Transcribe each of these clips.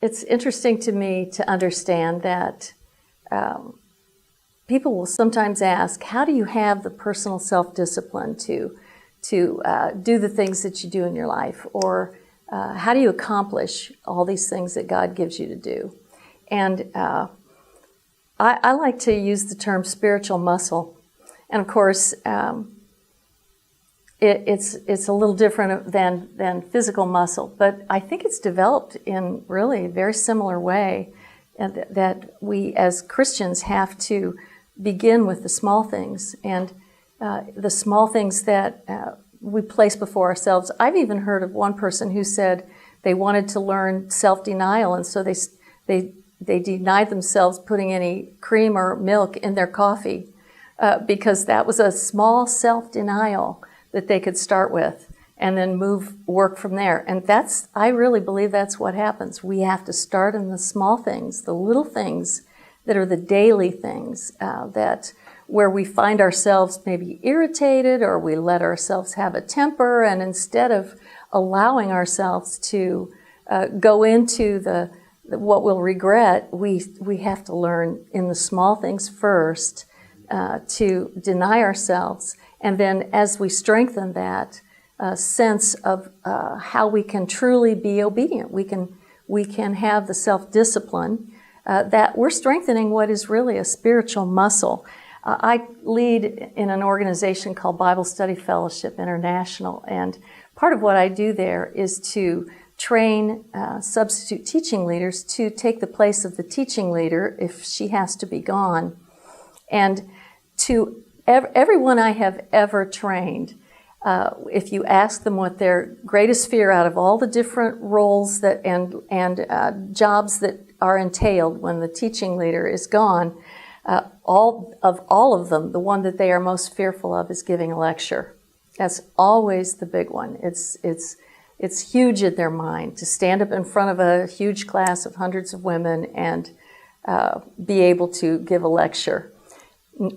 it's interesting to me to understand that people will sometimes ask, how do you have the personal self-discipline to do the things that you do in your life? Or how do you accomplish all these things that God gives you to do? And I like to use the term spiritual muscle. And of course, it's a little different than physical muscle, but I think it's developed in really a very similar way, and that we as Christians have to begin with the small things, and the small things that we place before ourselves. I've even heard of one person who said they wanted to learn self-denial, and so they denied themselves putting any cream or milk in their coffee because that was a small self-denial that they could start with and then work from there. And I really believe that's what happens. We have to start in the small things, the little things that are the daily things, where we find ourselves maybe irritated, or we let ourselves have a temper, and instead of allowing ourselves to go into what we'll regret, we have to learn in the small things first to deny ourselves. And then as we strengthen that sense of how we can truly be obedient, we can have the self-discipline that we're strengthening what is really a spiritual muscle. I lead in an organization called Bible Study Fellowship International, and part of what I do there is to train substitute teaching leaders to take the place of the teaching leader if she has to be gone. And to everyone I have ever trained, if you ask them what their greatest fear out of all the different roles and jobs that are entailed when the teaching leader is gone, all of them, the one that they are most fearful of is giving a lecture. That's always the big one. It's huge in their mind to stand up in front of a huge class of hundreds of women and be able to give a lecture.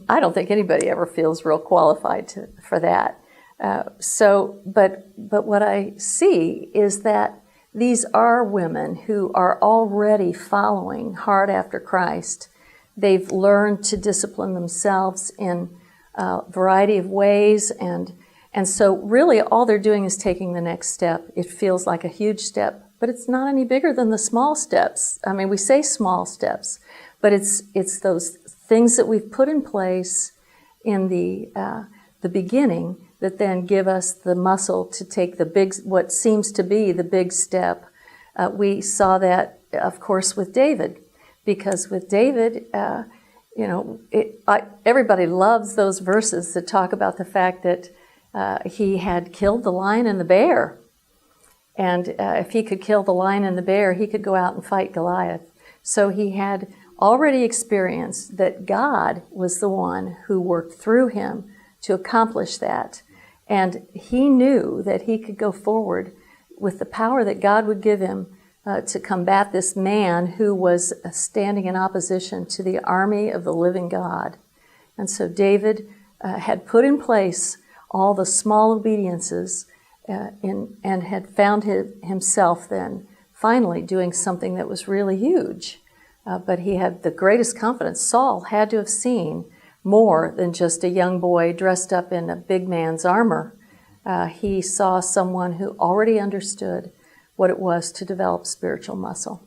I don't think anybody ever feels real qualified for that. But what I see is that these are women who are already following hard after Christ. They've learned to discipline themselves in a variety of ways, and so really all they're doing is taking the next step. It feels like a huge step, but it's not any bigger than the small steps. I mean, we say small steps, but it's those things that we've put in place in the beginning that then give us the muscle to take what seems to be the big step. We saw that, of course, with David, because with David, everybody loves those verses that talk about the fact that he had killed the lion and the bear. And if he could kill the lion and the bear, he could go out and fight Goliath. So he had already experienced that God was the one who worked through him to accomplish that. And he knew that he could go forward with the power that God would give him to combat this man who was standing in opposition to the army of the living God. And so David had put in place all the small obediences and had found himself then finally doing something that was really huge. But he had the greatest confidence. Saul had to have seen more than just a young boy dressed up in a big man's armor. He saw someone who already understood what it was to develop spiritual muscle.